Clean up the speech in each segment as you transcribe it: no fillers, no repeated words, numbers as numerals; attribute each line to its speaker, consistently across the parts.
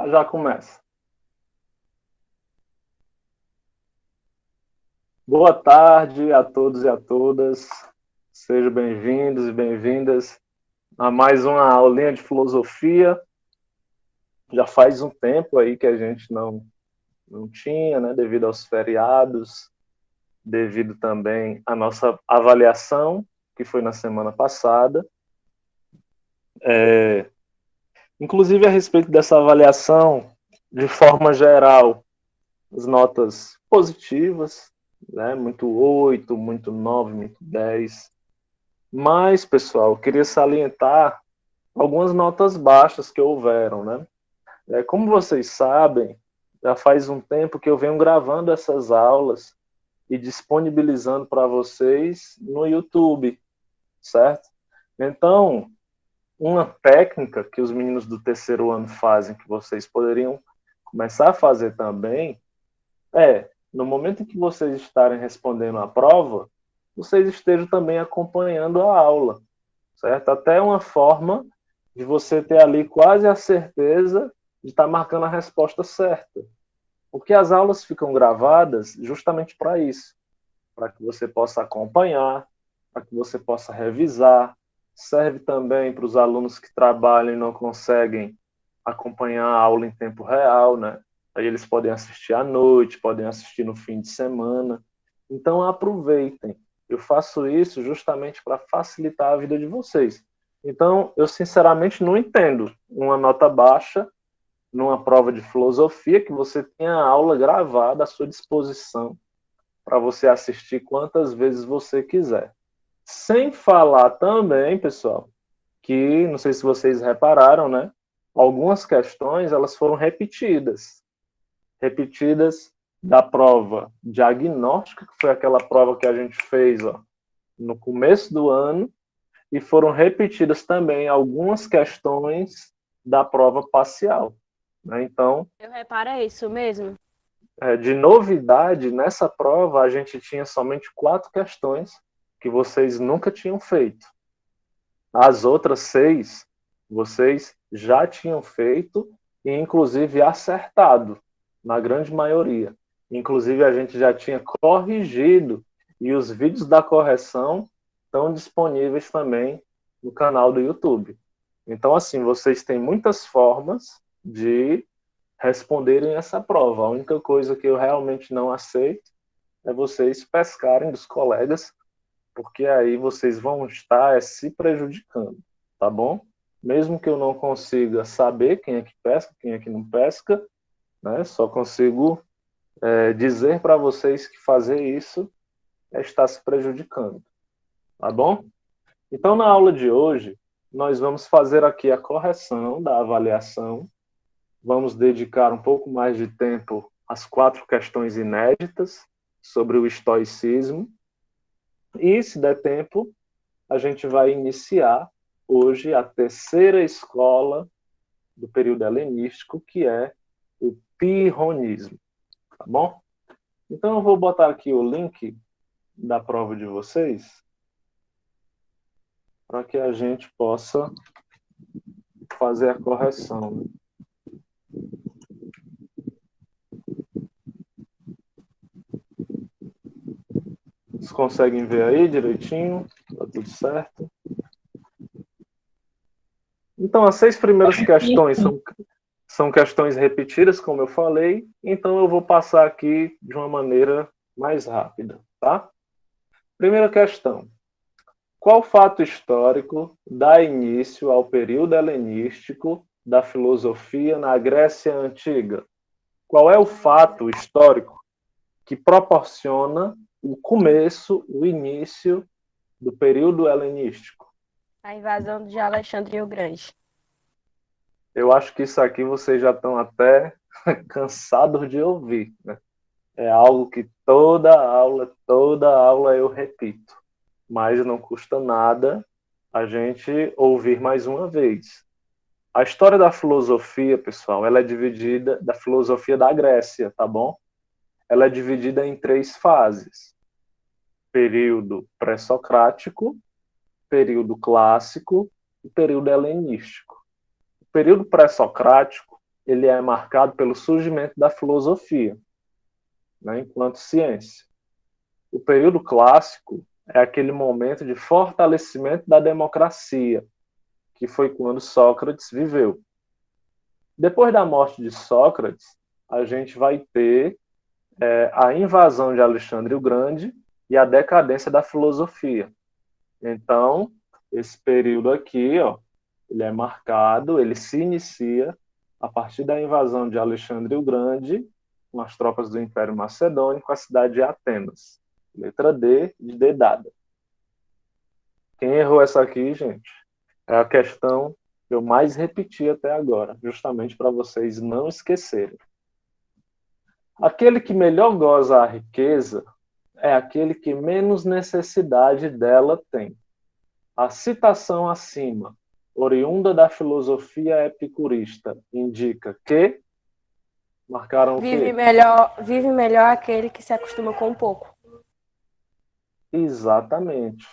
Speaker 1: Já começa. Boa tarde a todos e a todas. Sejam bem-vindos e bem-vindas a mais uma aulinha de filosofia. Já faz um tempo aí que a gente não tinha, né, devido aos feriados, devido também à nossa avaliação, que foi na semana passada. Inclusive, a respeito dessa avaliação, de forma geral, as notas positivas, né, muito 8, muito 9, muito 10. Mas, pessoal, eu queria salientar algumas notas baixas que houveram, né? Como vocês sabem, já faz um tempo que eu venho gravando essas aulas e disponibilizando para vocês no YouTube, certo? Então, uma técnica que os meninos do terceiro ano fazem, que vocês poderiam começar a fazer também, no momento em que vocês estarem respondendo a prova, vocês estejam também acompanhando a aula, certo? Até uma forma de você ter ali quase a certeza de estar marcando a resposta certa. Porque as aulas ficam gravadas justamente para isso, para que você possa acompanhar, para que você possa revisar. Serve também para os alunos que trabalham e não conseguem acompanhar a aula em tempo real, né? Aí eles podem assistir à noite, podem assistir no fim de semana. Então aproveitem. Eu faço isso justamente para facilitar a vida de vocês. Então, eu sinceramente não entendo uma nota baixa numa prova de filosofia que você tenha a aula gravada à sua disposição para você assistir quantas vezes você quiser. Sem falar também, pessoal, que não sei se vocês repararam, né? Algumas questões elas foram repetidas da prova diagnóstica, que foi aquela prova que a gente fez no começo do ano, e foram repetidas também algumas questões da prova parcial. Né? Então,
Speaker 2: Eu reparo é isso mesmo.
Speaker 1: de novidade, nessa prova a gente tinha somente 4 questões que vocês nunca tinham feito. As outras 6 vocês já tinham feito e inclusive acertado, na grande maioria. Inclusive a gente já tinha corrigido e os vídeos da correção estão disponíveis também no canal do YouTube. Então, assim, vocês têm muitas formas de responderem essa prova. A única coisa que eu realmente não aceito é vocês pescarem dos colegas, porque aí vocês vão estar se prejudicando, tá bom? Mesmo que eu não consiga saber quem é que pesca, quem é que não pesca, né? Só consigo dizer para vocês que fazer isso é estar se prejudicando, tá bom? Então, na aula de hoje, nós vamos fazer aqui a correção da avaliação. Vamos dedicar um pouco mais de tempo às 4 questões inéditas sobre o estoicismo. E, se der tempo, a gente vai iniciar hoje a terceira escola do período helenístico, que é o pirronismo. Tá bom? Então, eu vou botar aqui o link da prova de vocês para que a gente possa fazer a correção. Né? Vocês conseguem ver aí direitinho? Tá tudo certo? Então, as 6 primeiras questões são questões repetidas, como eu falei, então eu vou passar aqui de uma maneira mais rápida, tá? Primeira questão. Qual fato histórico dá início ao período helenístico da filosofia na Grécia Antiga? Qual é o fato histórico que proporciona o começo, o início do período helenístico?
Speaker 2: A invasão de Alexandre o Grande.
Speaker 1: Eu acho que isso aqui vocês já estão até cansados de ouvir, né? É algo que toda aula eu repito, mas não custa nada a gente ouvir mais uma vez. A história da filosofia, pessoal, ela é dividida da filosofia da Grécia, tá bom? Ela é dividida em 3 fases: período pré-socrático, período clássico e período helenístico. O período pré-socrático ele é marcado pelo surgimento da filosofia, né, enquanto ciência. O período clássico é aquele momento de fortalecimento da democracia, que foi quando Sócrates viveu. Depois da morte de Sócrates, a gente vai ter a invasão de Alexandre o Grande e a decadência da filosofia. Então, esse período aqui, ó, ele é marcado, ele se inicia a partir da invasão de Alexandre o Grande, com as tropas do Império Macedônico, a cidade de Atenas. Letra D, de D dada. Quem errou essa aqui, gente, é a questão que eu mais repeti até agora, justamente para vocês não esquecerem. Aquele que melhor goza a riqueza é aquele que menos necessidade dela tem. A citação acima, oriunda da filosofia epicurista, indica que marcaram o quê?
Speaker 2: Vive melhor aquele que se acostuma com pouco.
Speaker 1: Exatamente.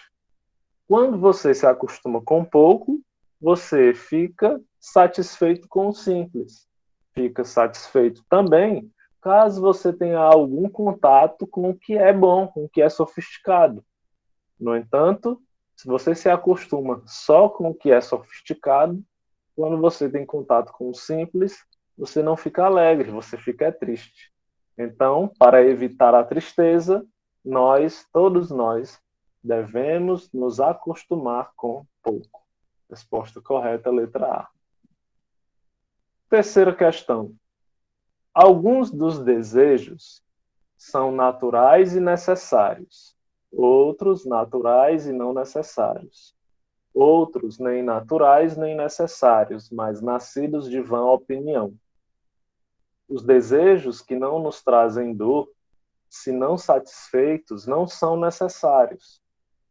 Speaker 1: Quando você se acostuma com pouco, você fica satisfeito com o simples. Fica satisfeito também caso você tenha algum contato com o que é bom, com o que é sofisticado. No entanto, se você se acostuma só com o que é sofisticado, quando você tem contato com o simples, você não fica alegre, você fica triste. Então, para evitar a tristeza, todos nós, devemos nos acostumar com pouco. Resposta correta, letra A. Terceira questão. Alguns dos desejos são naturais e necessários, outros naturais e não necessários. Outros nem naturais nem necessários, mas nascidos de vã opinião. Os desejos que não nos trazem dor, se não satisfeitos, não são necessários,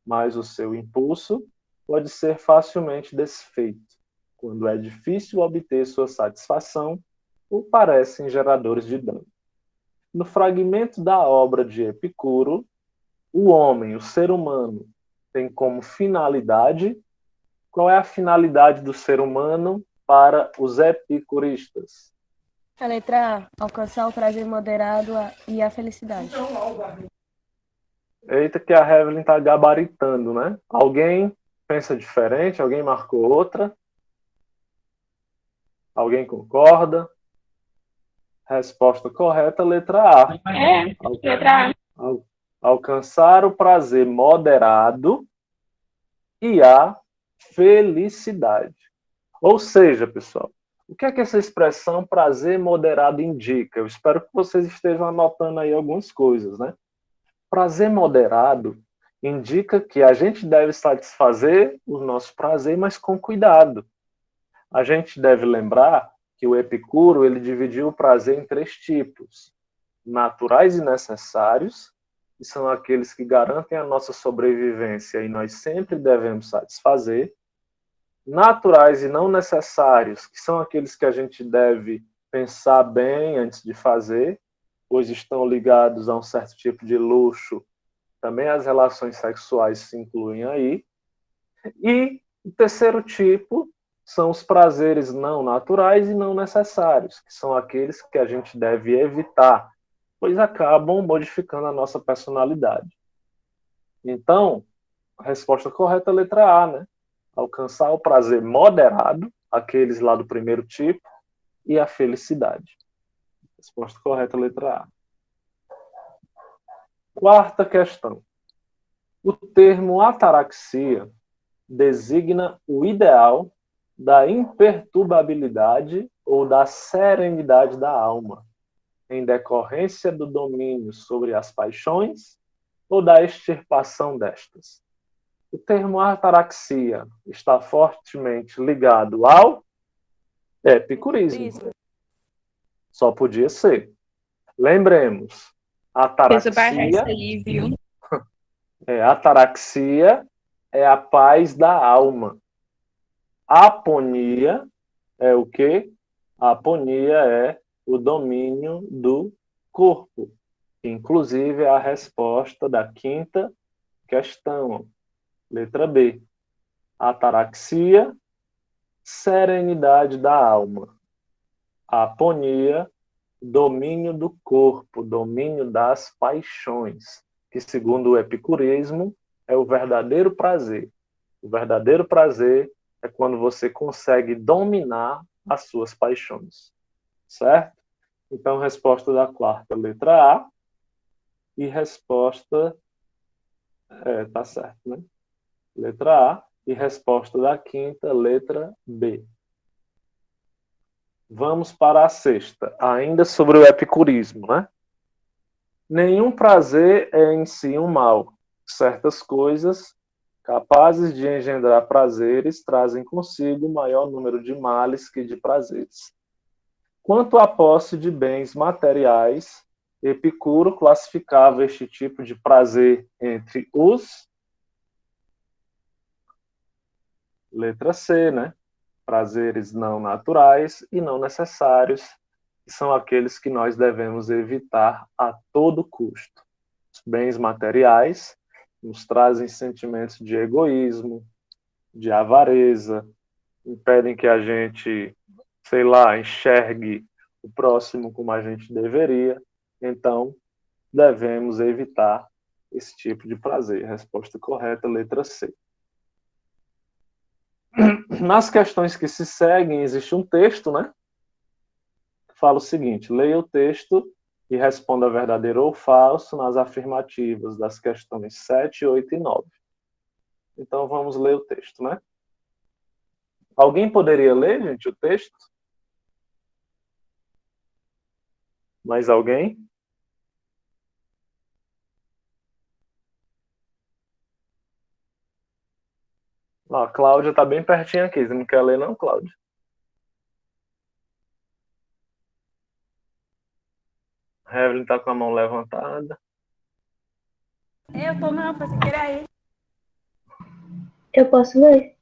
Speaker 1: mas o seu impulso pode ser facilmente desfeito, quando é difícil obter sua satisfação ou parecem geradores de dano. No fragmento da obra de Epicuro, o homem, o ser humano, tem como finalidade. Qual é a finalidade do ser humano para os epicuristas?
Speaker 2: A letra A, alcançar o prazer moderado e a felicidade.
Speaker 1: Eita, que a Evelyn está gabaritando, né? Alguém pensa diferente? Alguém marcou outra? Alguém concorda? Resposta correta, letra A.
Speaker 3: Letra A.
Speaker 1: Alcançar o prazer moderado e a felicidade. Ou seja, pessoal, o que é que essa expressão prazer moderado indica? Eu espero que vocês estejam anotando aí algumas coisas, né? Prazer moderado indica que a gente deve satisfazer o nosso prazer, mas com cuidado. A gente deve lembrar que o Epicuro ele dividiu o prazer em 3 tipos: naturais e necessários, que são aqueles que garantem a nossa sobrevivência e nós sempre devemos satisfazer; naturais e não necessários, que são aqueles que a gente deve pensar bem antes de fazer, pois estão ligados a um certo tipo de luxo. Também as relações sexuais se incluem aí. E o terceiro tipo são os prazeres não naturais e não necessários, que são aqueles que a gente deve evitar, pois acabam modificando a nossa personalidade. Então, a resposta correta é a letra A, né? Alcançar o prazer moderado, aqueles lá do primeiro tipo, e a felicidade. Resposta correta, letra A. Quarta questão. O termo ataraxia designa o ideal da imperturbabilidade ou da serenidade da alma, em decorrência do domínio sobre as paixões ou da extirpação destas. O termo ataraxia está fortemente ligado ao epicurismo. Só podia ser. Lembremos,
Speaker 3: Pensa pra
Speaker 1: ataraxia,
Speaker 3: essa aí, viu?
Speaker 1: ataraxia é a paz da alma. Aponia é o quê? A aponia é o domínio do corpo. Inclusive é a resposta da quinta questão. Letra B. Ataraxia, serenidade da alma. Aponia, domínio do corpo, domínio das paixões, que segundo o epicureísmo é o verdadeiro prazer. O verdadeiro prazer é quando você consegue dominar as suas paixões, certo? Então, resposta da quarta, letra A, e resposta, tá certo, né? Letra A, e resposta da quinta, letra B. Vamos para a sexta, ainda sobre o epicurismo, né? Nenhum prazer é em si um mal. Certas coisas capazes de engendrar prazeres trazem consigo maior número de males que de prazeres. Quanto à posse de bens materiais, Epicuro classificava este tipo de prazer entre os, letra C, né? Prazeres não naturais e não necessários, que são aqueles que nós devemos evitar a todo custo. Os bens materiais nos trazem sentimentos de egoísmo, de avareza, impedem que a gente, sei lá, enxergue o próximo como a gente deveria. Então, devemos evitar esse tipo de prazer. Resposta correta, letra C. Nas questões que se seguem, existe um texto, né? Que fala o seguinte: leia o texto e responda verdadeiro ou falso nas afirmativas das questões 7, 8 e 9. Então, vamos ler o texto, né? Alguém poderia ler, gente, o texto? Mais alguém? Ó, a Cláudia está bem pertinho aqui. Você não quer ler, não, Cláudia? Evelyn está com a mão levantada.
Speaker 2: Eu tô não, pensei que era ele.
Speaker 4: Eu posso ler?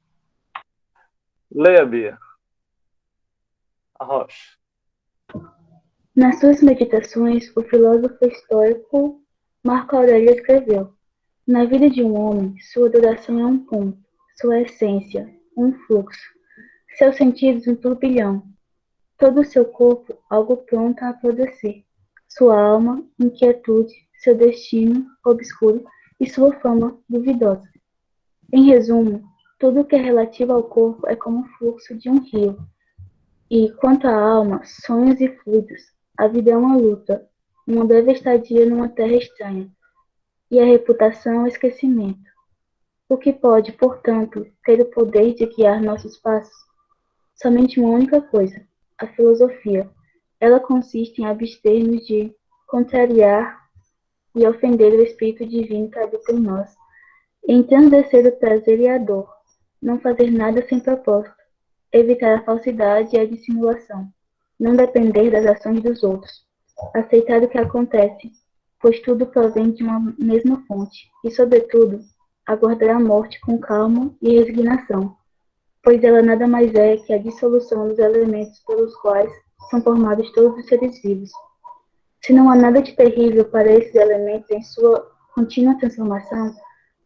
Speaker 1: Leia, Bia. A Rocha.
Speaker 4: Nas suas meditações, o filósofo estoico Marco Aurélio escreveu: na vida de um homem, sua duração é um ponto, sua essência, um fluxo, seus sentidos um turbilhão, todo o seu corpo algo pronto a apodrecer, sua alma, inquietude, seu destino obscuro e sua fama duvidosa. Em resumo, tudo o que é relativo ao corpo é como o fluxo de um rio. E, quanto à alma, sonhos e fluidos, a vida é uma luta, uma breve estadia numa terra estranha, e a reputação é o esquecimento. O que pode, portanto, ter o poder de guiar nossos passos? Somente uma única coisa, a filosofia. Ela consiste em abster-nos de contrariar e ofender o Espírito Divino que habita em nós, entandecer o prazer e a dor, não fazer nada sem propósito, evitar a falsidade e a dissimulação, não depender das ações dos outros, aceitar o que acontece, pois tudo provém de uma mesma fonte, e, sobretudo, aguardar a morte com calma e resignação, pois ela nada mais é que a dissolução dos elementos pelos quais são formados todos os seres vivos. Se não há nada de terrível para esses elementos em sua contínua transformação,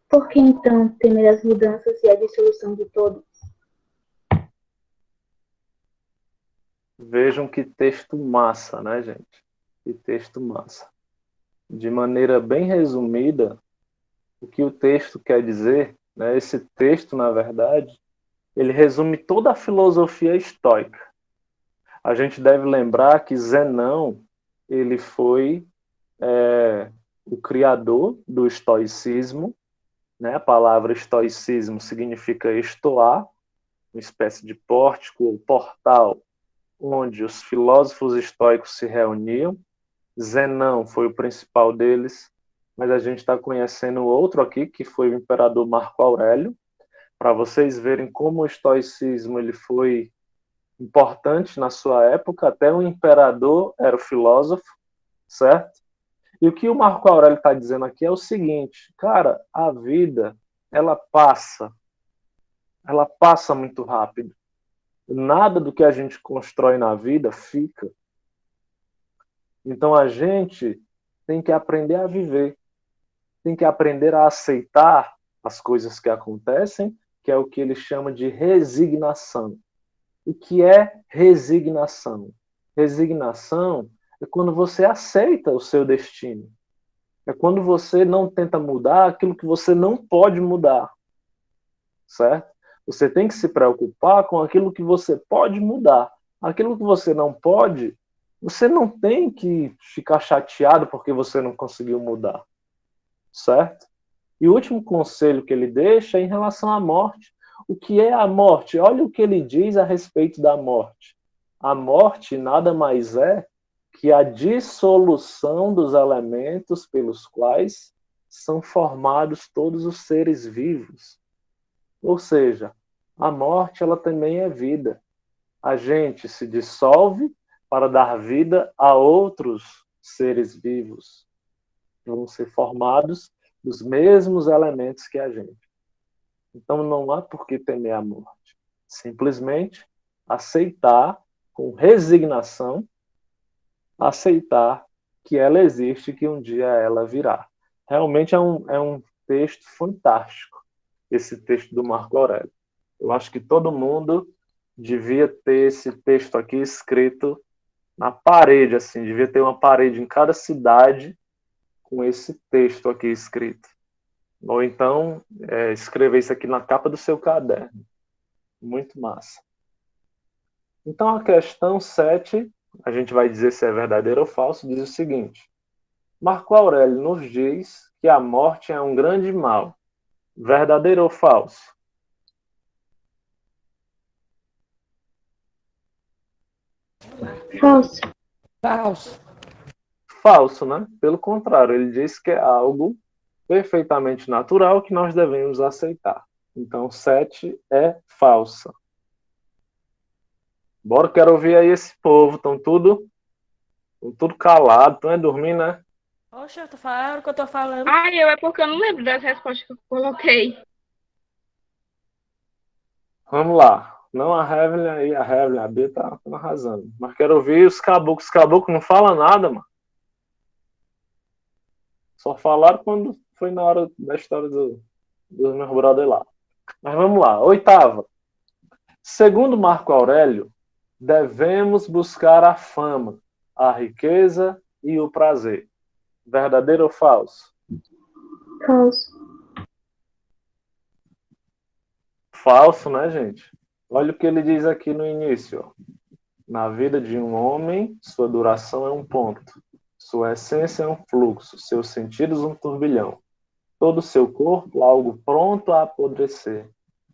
Speaker 4: por que então temer as mudanças e a dissolução de todo?
Speaker 1: Vejam que texto massa, né, gente? Que texto massa. De maneira bem resumida, o que o texto quer dizer, né? Esse texto, na verdade, ele resume toda a filosofia estoica. A gente deve lembrar que Zenão, ele foi o criador do estoicismo, né? A palavra estoicismo significa estoar, uma espécie de pórtico ou portal onde os filósofos estoicos se reuniam. Zenão foi o principal deles, mas a gente está conhecendo outro aqui, que foi o imperador Marco Aurélio, para vocês verem como o estoicismo ele foi importante na sua época, até o imperador era o filósofo, certo? E o que o Marco Aurélio está dizendo aqui é o seguinte, cara, a vida, ela passa muito rápido. Nada do que a gente constrói na vida fica. Então a gente tem que aprender a viver, tem que aprender a aceitar as coisas que acontecem, que é o que ele chama de resignação. O que é resignação? Resignação é quando você aceita o seu destino. É quando você não tenta mudar aquilo que você não pode mudar. Certo? Você tem que se preocupar com aquilo que você pode mudar. Aquilo que você não pode, você não tem que ficar chateado porque você não conseguiu mudar. Certo? E o último conselho que ele deixa é em relação à morte. O que é a morte? Olha o que ele diz a respeito da morte. A morte nada mais é que a dissolução dos elementos pelos quais são formados todos os seres vivos. Ou seja, a morte ela também é vida. A gente se dissolve para dar vida a outros seres vivos que vão ser formados dos mesmos elementos que a gente. Então não há por que temer a morte. Simplesmente aceitar com resignação, aceitar que ela existe e que um dia ela virá. Realmente é um texto fantástico, esse texto do Marco Aurélio. Eu acho que todo mundo devia ter esse texto aqui escrito na parede, assim, devia ter uma parede em cada cidade com esse texto aqui escrito. Ou então, escrever isso aqui na capa do seu caderno. Muito massa. Então, a questão 7, a gente vai dizer se é verdadeiro ou falso, diz o seguinte: Marco Aurélio nos diz que a morte é um grande mal. Verdadeiro ou falso?
Speaker 4: Falso.
Speaker 3: Falso.
Speaker 1: Falso, né? Pelo contrário, ele diz que é algo perfeitamente natural que nós devemos aceitar. Então, 7 é falsa. Bora, quero ouvir aí esse povo. Estão tudo calado, estão dormir, né?
Speaker 2: Oxe, eu tô falando o que eu tô falando.
Speaker 3: É porque eu não lembro das respostas que eu coloquei.
Speaker 1: Vamos lá. Não a Evelyn aí, a Evelyn, a Bia tá arrasando. Mas quero ouvir os caboclos. Os caboclos não falam nada, mano. Só falaram quando foi na hora da história dos meus brothers lá. Mas vamos lá. 8ª. Segundo Marco Aurélio, devemos buscar a fama, a riqueza e o prazer. Verdadeiro ou falso?
Speaker 4: Falso.
Speaker 1: Falso, né, gente? Olha o que ele diz aqui no início. Ó. Na vida de um homem, sua duração é um ponto. Sua essência é um fluxo, seus sentidos um turbilhão. Todo o seu corpo algo pronto a apodrecer.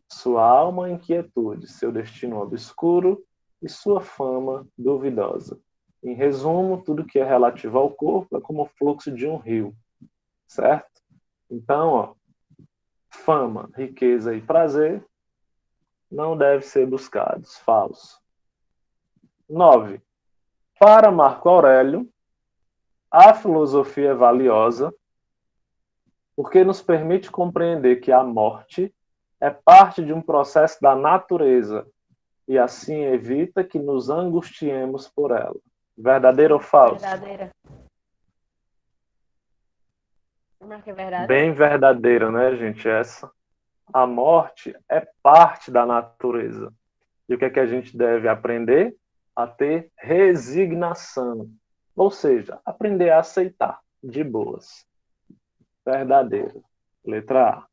Speaker 1: Sua alma inquietude, seu destino obscuro e sua fama duvidosa. Em resumo, tudo que é relativo ao corpo é como o fluxo de um rio, certo? Então, ó, fama, riqueza e prazer não devem ser buscados. Falso. 9. Para Marco Aurélio, a filosofia é valiosa porque nos permite compreender que a morte é parte de um processo da natureza e assim evita que nos angustiemos por ela. Verdadeiro ou falso?
Speaker 2: Verdadeira. Mas que é verdade?
Speaker 1: Bem verdadeiro, né, gente? Essa. A morte é parte da natureza. E o que é que a gente deve aprender? A ter resignação. Ou seja, aprender a aceitar de boas. Verdadeiro. Letra A.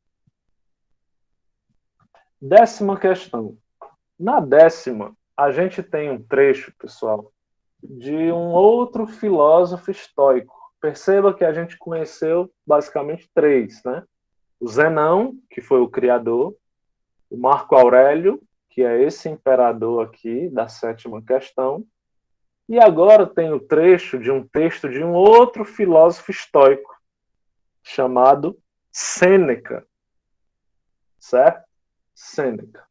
Speaker 1: 10ª questão. Na 10ª, a gente tem um trecho, pessoal, de um outro filósofo estoico. Perceba que a gente conheceu basicamente 3, né? O Zenão, que foi o criador, o Marco Aurélio, que é esse imperador aqui da 7ª questão, e agora tem o trecho de um texto de um outro filósofo estoico, chamado Sêneca, certo? Sêneca.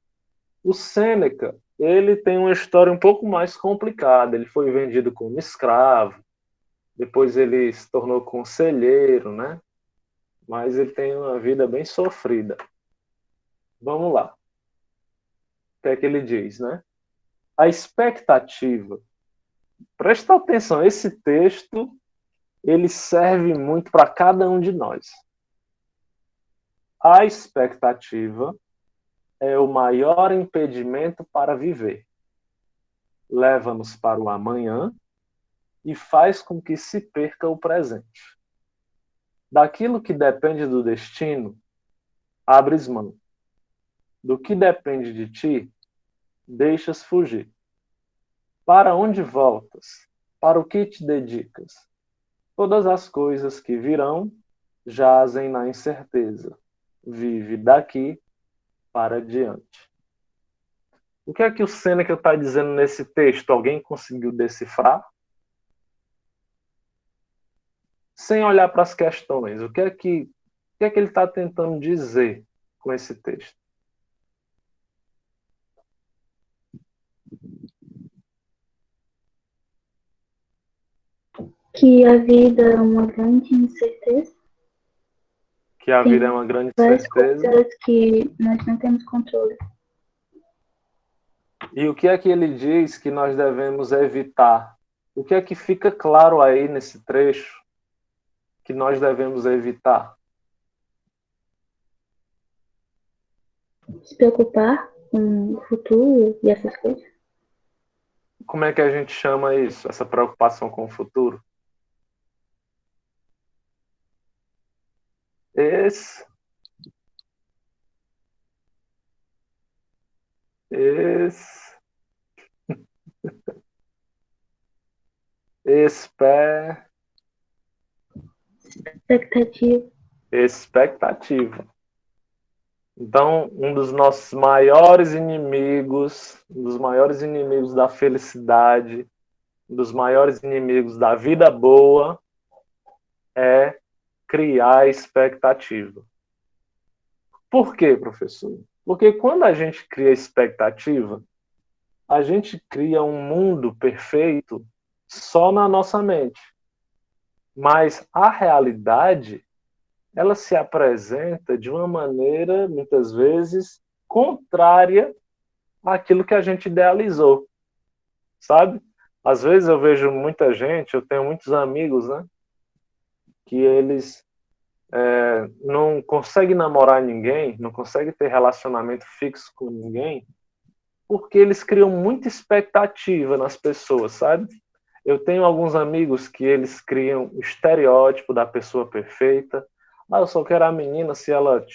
Speaker 1: O Sêneca, ele tem uma história um pouco mais complicada. Ele foi vendido como escravo, depois ele se tornou conselheiro, né? Mas ele tem uma vida bem sofrida. Vamos lá. O que é que ele diz, né? A expectativa. Presta atenção, esse texto, ele serve muito para cada um de nós. A expectativa é o maior impedimento para viver. Leva-nos para o amanhã e faz com que se perca o presente. Daquilo que depende do destino, abres mão. Do que depende de ti, deixas fugir. Para onde voltas? Para o que te dedicas? Todas as coisas que virão jazem na incerteza. Vive daqui para diante. O que é que o Sêneca está dizendo nesse texto? Alguém conseguiu decifrar? Sem olhar para as questões, o que é que ele está tentando dizer com esse texto?
Speaker 4: Que a vida é uma grande incerteza.
Speaker 1: Que a
Speaker 4: Tem
Speaker 1: vida é uma grande
Speaker 4: várias
Speaker 1: certeza.
Speaker 4: coisas que nós não temos controle.
Speaker 1: E o que é que ele diz que nós devemos evitar? O que é que fica claro aí nesse trecho que nós devemos evitar?
Speaker 4: Se preocupar com o futuro e essas coisas.
Speaker 1: Como é que a gente chama isso, essa preocupação com o futuro? Esse expectativa. Então, um dos nossos maiores inimigos, um dos maiores inimigos da felicidade, um dos maiores inimigos da vida boa é criar expectativa. Por quê, professor? Porque quando a gente cria expectativa, a gente cria um mundo perfeito só na nossa mente. Mas a realidade, ela se apresenta de uma maneira, muitas vezes, contrária àquilo que a gente idealizou, sabe? Às vezes eu vejo muita gente, eu tenho muitos amigos, né? Que eles não conseguem namorar ninguém, não conseguem ter relacionamento fixo com ninguém, porque eles criam muita expectativa nas pessoas, sabe? Eu tenho alguns amigos que eles criam o estereótipo da pessoa perfeita. Ah, eu só quero a menina se ela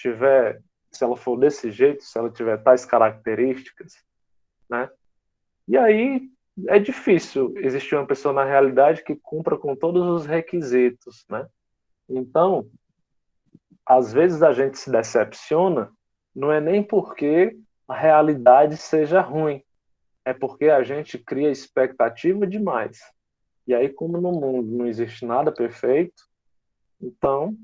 Speaker 1: for desse jeito, se ela tiver tais características, né? E aí é difícil existir uma pessoa na realidade que cumpra com todos os requisitos, né? Então, às vezes a gente se decepciona, não é nem porque a realidade seja ruim, é porque a gente cria expectativa demais. E aí, como no mundo não existe nada perfeito, então,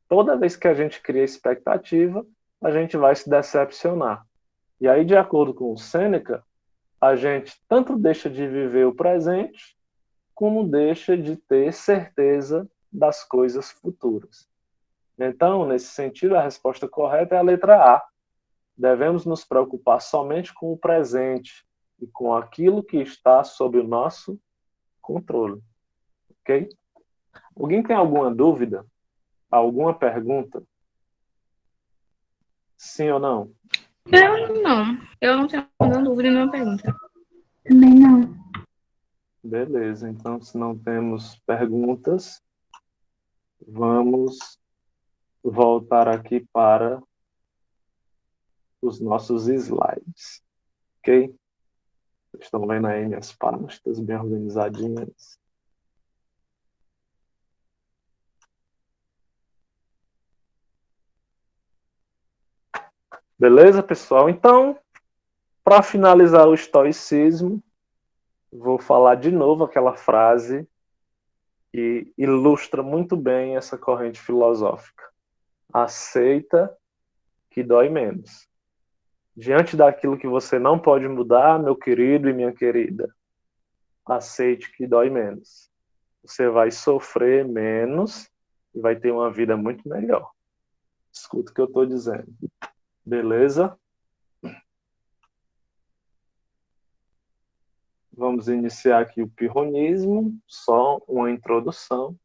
Speaker 1: toda vez que a gente cria expectativa, a gente vai se decepcionar. E aí, de acordo com o Sêneca, a gente tanto deixa de viver o presente, como deixa de ter certeza das coisas futuras. Então, nesse sentido, a resposta correta é a letra A. Devemos nos preocupar somente com o presente e com aquilo que está sob o nosso controle. Ok? Alguém tem alguma dúvida? Alguma pergunta? Sim ou não?
Speaker 3: Eu não. Eu não tenho nenhuma dúvida, nenhuma pergunta.
Speaker 4: Também não.
Speaker 1: Beleza, então se não temos perguntas, vamos voltar aqui para os nossos slides. Ok? Estão vendo aí minhas pastas bem organizadinhas. Beleza, pessoal? Então, para finalizar o estoicismo, vou falar de novo aquela frase que ilustra muito bem essa corrente filosófica. Aceita que dói menos. Diante daquilo que você não pode mudar, meu querido e minha querida, aceite que dói menos. Você vai sofrer menos e vai ter uma vida muito melhor. Escuta o que eu estou dizendo. Beleza? Vamos iniciar aqui o pirronismo, só uma introdução.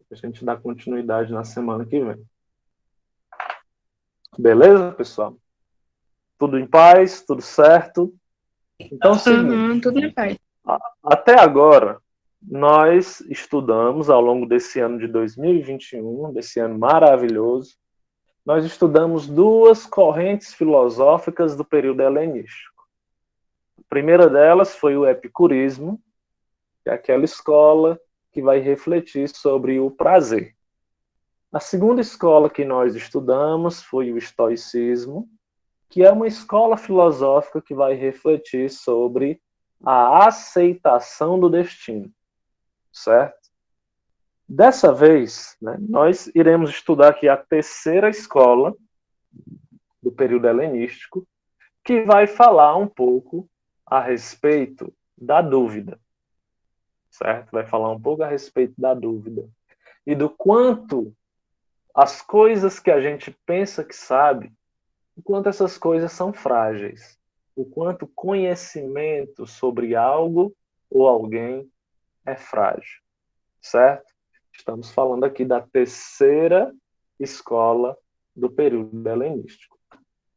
Speaker 1: A gente dá continuidade na semana que vem. Beleza, pessoal? Tudo em paz, tudo certo? Então é o seguinte.
Speaker 3: Tudo na paz.
Speaker 1: Até agora, nós estudamos, ao longo desse ano de 2021, desse ano maravilhoso, nós estudamos duas correntes filosóficas do período helenístico. A primeira delas foi o epicurismo, que é aquela escola que vai refletir sobre o prazer. A segunda escola que nós estudamos foi o estoicismo, que é uma escola filosófica que vai refletir sobre a aceitação do destino, certo? Dessa vez, né, nós iremos estudar aqui a terceira escola do período helenístico, que vai falar um pouco a respeito da dúvida, certo? Vai falar um pouco a respeito da dúvida e do quanto as coisas que a gente pensa que sabe, o quanto essas coisas são frágeis, o quanto conhecimento sobre algo ou alguém é frágil, certo? Estamos falando aqui da terceira escola do período helenístico.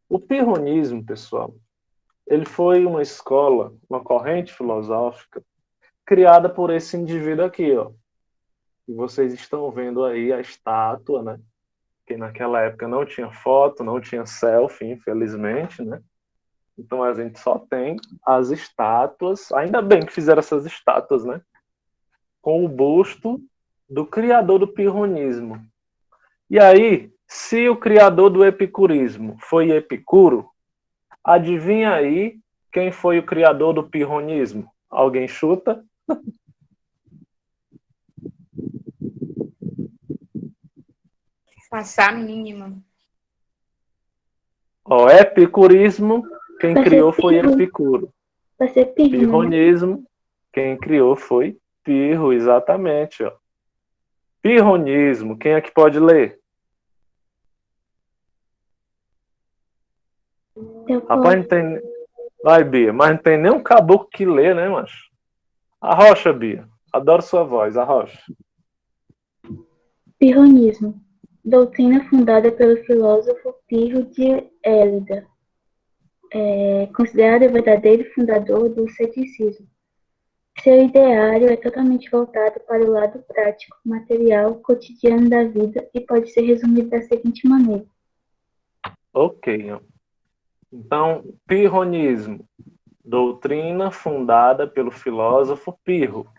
Speaker 1: O pirronismo, pessoal, ele foi uma escola, uma corrente filosófica criada por esse indivíduo aqui, ó. E vocês estão vendo aí a estátua, né? Que naquela época não tinha foto, não tinha selfie, infelizmente, né? Então a gente só tem as estátuas, ainda bem que fizeram essas estátuas, né? Com o busto do criador do pirronismo. E aí, se o criador do epicurismo foi Epicuro, adivinha aí quem foi o criador do pirronismo? Alguém chuta?
Speaker 3: Passar a mínima.
Speaker 1: O epicurismo, quem
Speaker 4: Vai ser
Speaker 1: criou foi
Speaker 4: Pirro.
Speaker 1: Epicuro.
Speaker 4: Vai ser Pirro, né?
Speaker 1: Pirronismo, quem criou foi Pirro, exatamente. Ó. Pirronismo, quem é que pode ler?
Speaker 4: Eu
Speaker 1: Rapaz, não tem. Vai, Bia, mas não tem nenhum caboclo que lê, né, macho? Arrocha, Bia. Adoro sua voz, arrocha.
Speaker 4: Pirronismo. Doutrina fundada pelo filósofo Pirro de Élida. Considerado o verdadeiro fundador do ceticismo. Seu ideário é totalmente voltado para o lado prático, material, cotidiano da vida e pode ser resumido da seguinte maneira.
Speaker 1: Ok. Ó. Então, pirronismo. Doutrina fundada pelo filósofo Pirro.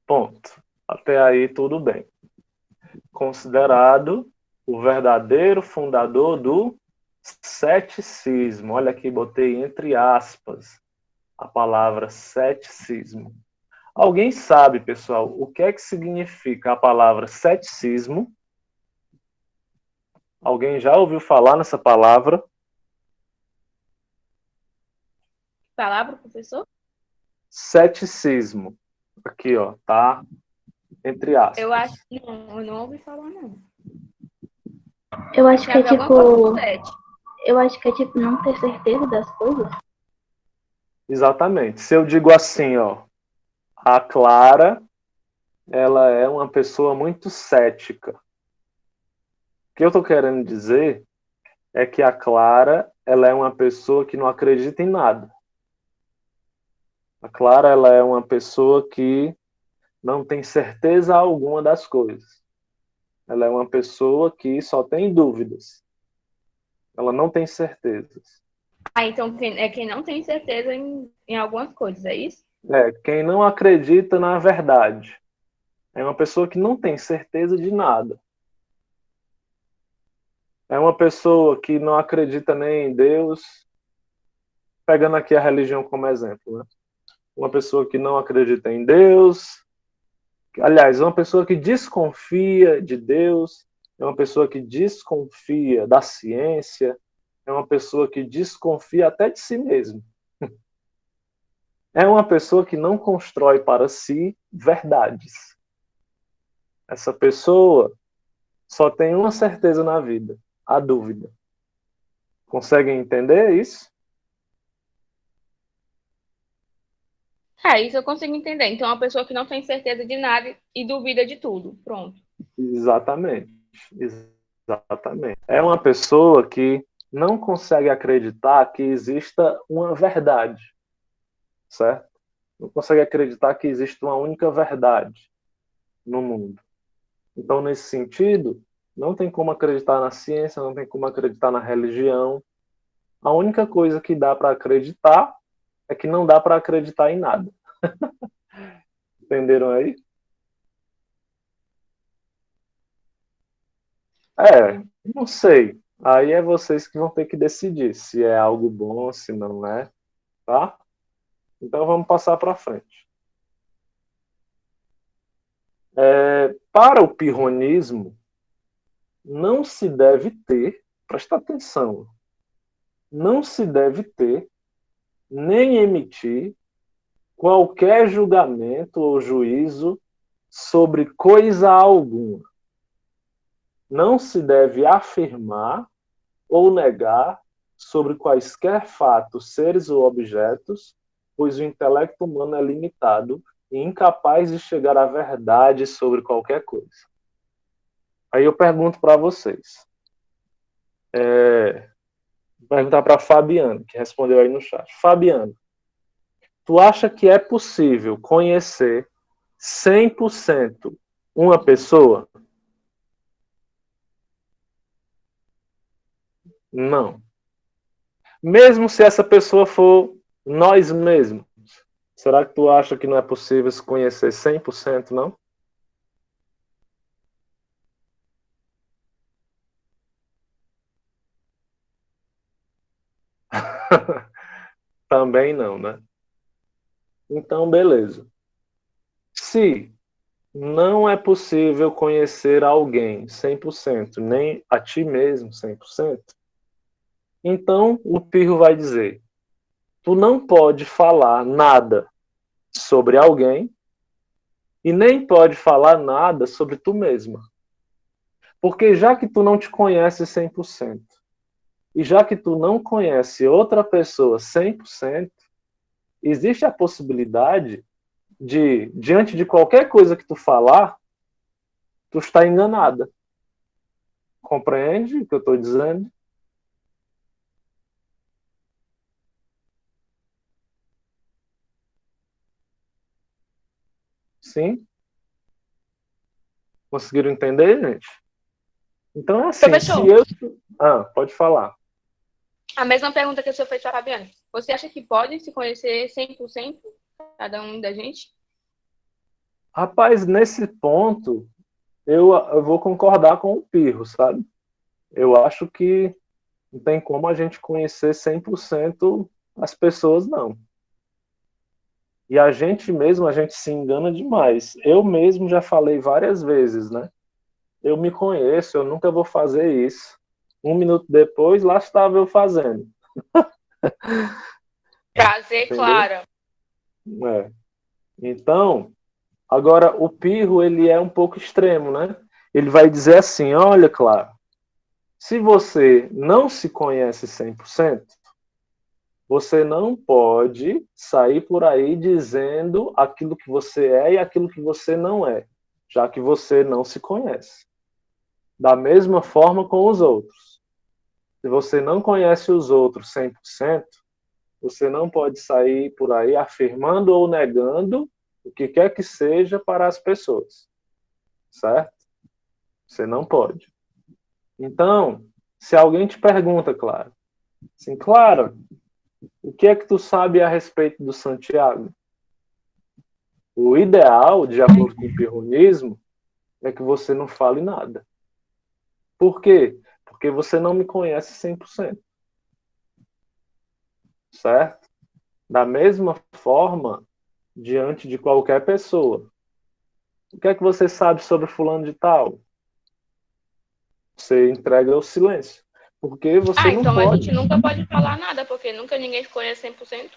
Speaker 1: Ponto. Até aí tudo bem. Considerado o verdadeiro fundador do ceticismo. Olha aqui, botei entre aspas a palavra ceticismo. Alguém sabe, pessoal, o que é que significa a palavra ceticismo? Alguém já ouviu falar nessa palavra?
Speaker 3: Palavra, professor?
Speaker 1: Ceticismo. Aqui, ó, tá? Entre aspas.
Speaker 3: Eu acho que não, eu não ouvi falar, não.
Speaker 4: Eu acho que é
Speaker 3: Tem alguma coisa
Speaker 4: tipo.
Speaker 3: com sete.
Speaker 4: Eu acho que é tipo não ter certeza das coisas.
Speaker 1: Exatamente. Se eu digo assim, ó, a Clara, ela é uma pessoa muito cética. O que eu estou querendo dizer é que a Clara, ela é uma pessoa que não acredita em nada. A Clara, ela é uma pessoa que não tem certeza alguma das coisas. Ela é uma pessoa que só tem dúvidas. Ela não tem certezas.
Speaker 3: Ah, então é quem não tem certeza em algumas coisas, é isso?
Speaker 1: É, quem não acredita na verdade. É uma pessoa que não tem certeza de nada. É uma pessoa que não acredita nem em Deus, pegando aqui a religião como exemplo, né? Uma pessoa que não acredita em Deus, aliás, uma pessoa que desconfia de Deus, é uma pessoa que desconfia da ciência, é uma pessoa que desconfia até de si mesmo. É uma pessoa que não constrói para si verdades. Essa pessoa só tem uma certeza na vida, a dúvida. Conseguem entender isso?
Speaker 3: Isso eu consigo entender. Então, é uma pessoa que não tem certeza de nada e duvida de tudo. Pronto.
Speaker 1: Exatamente. Exatamente. É uma pessoa que não consegue acreditar que exista uma verdade, certo? não consegue acreditar que existe uma única verdade no mundo. Então, nesse sentido, não tem como acreditar na ciência, não tem como acreditar na religião. A única coisa que dá para acreditar é que não dá para acreditar em nada. Entenderam aí? Não sei. Aí é vocês que vão ter que decidir se é algo bom, se não é, tá? Então vamos passar para frente. Para o pirronismo, não se deve ter, presta atenção, não se deve ter nem emitir qualquer julgamento ou juízo sobre coisa alguma. Não se deve afirmar ou negar sobre quaisquer fatos, seres ou objetos, pois o intelecto humano é limitado e incapaz de chegar à verdade sobre qualquer coisa. Aí eu pergunto para vocês. Vou perguntar para a Fabiana, que respondeu aí no chat. Fabiana, tu acha que é possível conhecer 100% uma pessoa? Não. Mesmo se essa pessoa for nós mesmos, será que tu acha que não é possível se conhecer 100%, não? Também não, né? Então, beleza. Se não é possível conhecer alguém 100%, nem a ti mesmo 100%, então o Pirro vai dizer: tu não pode falar nada sobre alguém e nem pode falar nada sobre tu mesma. Porque já que tu não te conhece 100%, e já que tu não conhece outra pessoa 100%, existe a possibilidade de, diante de qualquer coisa que tu falar, tu está enganada. Compreende o que eu estou dizendo? Sim? Conseguiram entender, gente? Então é assim, se
Speaker 3: Professor,
Speaker 1: eu... pode falar.
Speaker 3: a mesma pergunta que o senhor fez para a Fabiana. Você acha que pode se conhecer 100% cada um da gente?
Speaker 1: Rapaz, nesse ponto, eu vou concordar com o Pirro, sabe? Eu acho que não tem como a gente conhecer 100% as pessoas, não. E a gente mesmo, a gente se engana demais. Eu mesmo já falei várias vezes, né? Eu me conheço, eu nunca vou fazer isso. Um minuto depois, lá estava eu fazendo.
Speaker 3: Prazer,
Speaker 1: Entendeu?
Speaker 3: Clara.
Speaker 1: É. Então, agora o Pirro, ele é um pouco extremo, né? Ele vai dizer assim, olha, claro, se você não se conhece 100%, você não pode sair por aí dizendo aquilo que você é e aquilo que você não é, já que você não se conhece. Da mesma forma com os outros. Se você não conhece os outros 100%, você não pode sair por aí afirmando ou negando o que quer que seja para as pessoas. Certo? Você não pode. Então, se alguém te pergunta, Clara, assim, Clara, o que é que tu sabe a respeito do Santiago? O ideal, de acordo com o pirronismo, é que você não fale nada. Por quê? Porque você não me conhece 100%. Certo? Da mesma forma, diante de qualquer pessoa. O que é que você sabe sobre fulano de tal? Você entrega o silêncio. Porque você não
Speaker 3: Então a
Speaker 1: pode.
Speaker 3: gente nunca pode falar nada, porque nunca ninguém se conhece 100%.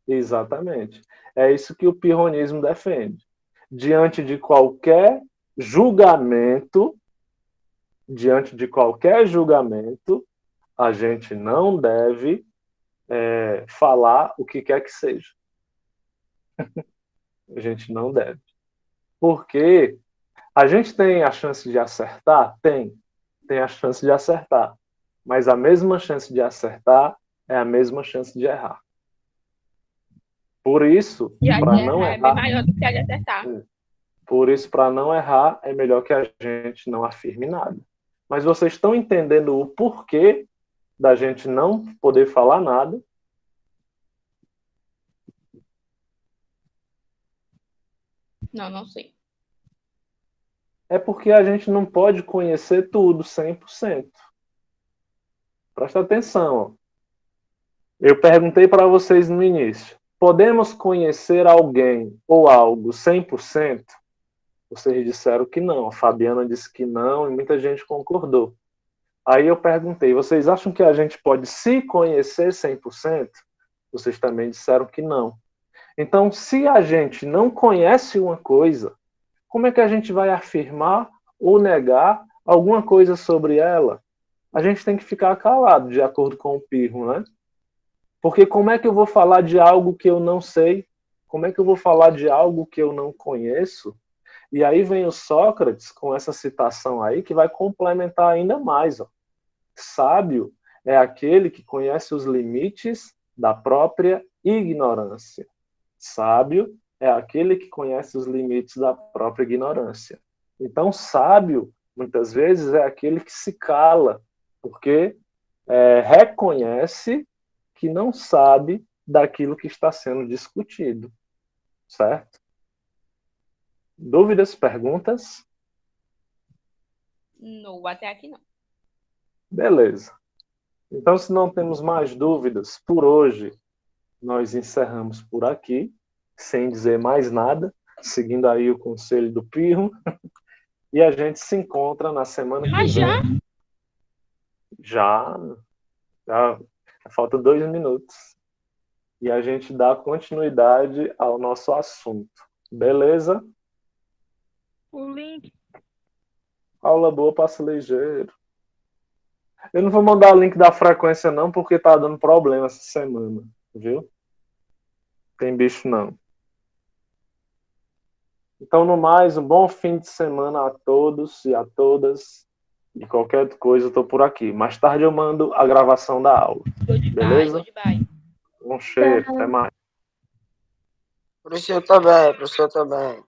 Speaker 1: Exatamente. É isso que o pirronismo defende. Diante de qualquer julgamento, diante de qualquer julgamento, a gente não deve falar o que quer que seja. A gente não deve. Porque a gente tem a chance de acertar? Tem a chance de acertar. Mas a mesma chance de acertar é a mesma chance de errar. Por isso,
Speaker 3: E a de
Speaker 1: para não
Speaker 3: errar é bem
Speaker 1: errar,
Speaker 3: maior do que a de acertar.
Speaker 1: por isso, para não errar, é melhor que a gente não afirme nada. Mas vocês estão entendendo o porquê da gente não poder falar nada?
Speaker 3: Não, não sei.
Speaker 1: É porque a gente não pode conhecer tudo 100%. Presta atenção. Ó. Eu perguntei para vocês no início. Podemos conhecer alguém ou algo 100%? Vocês disseram que não. A Fabiana disse que não e muita gente concordou. Aí eu perguntei, vocês acham que a gente pode se conhecer 100%? Vocês também disseram que não. Então, se a gente não conhece uma coisa, como é que a gente vai afirmar ou negar alguma coisa sobre ela? A gente tem que ficar calado, de acordo com o Pirro, né? Porque como é que eu vou falar de algo que eu não sei? Como é que eu vou falar de algo que eu não conheço? E aí vem o Sócrates com essa citação aí que vai complementar ainda mais. Ó. Sábio é aquele que conhece os limites da própria ignorância. Sábio é aquele que conhece os limites da própria ignorância. Então, sábio, muitas vezes, é aquele que se cala, porque reconhece que não sabe daquilo que está sendo discutido. Certo? Dúvidas, perguntas?
Speaker 3: Não, até aqui não.
Speaker 1: Beleza. Então, se não temos mais dúvidas por hoje, nós encerramos por aqui, sem dizer mais nada, seguindo aí o conselho do Pirro. E a gente se encontra na semana que
Speaker 3: Mas
Speaker 1: vem. Já falta 2 minutos. E a gente dá continuidade ao nosso assunto. Beleza?
Speaker 3: o link.
Speaker 1: Aula boa, passa ligeiro. Eu não vou mandar o link da frequência não, porque tá dando problema essa semana, viu? Tem bicho não. Então, no mais, um bom fim de semana a todos e a todas. E qualquer coisa, eu tô por aqui. Mais tarde eu mando a gravação da aula.
Speaker 3: Goodbye,
Speaker 1: Beleza?
Speaker 3: goodbye.
Speaker 1: Um cheiro, até mais.
Speaker 5: Professor também, professor também.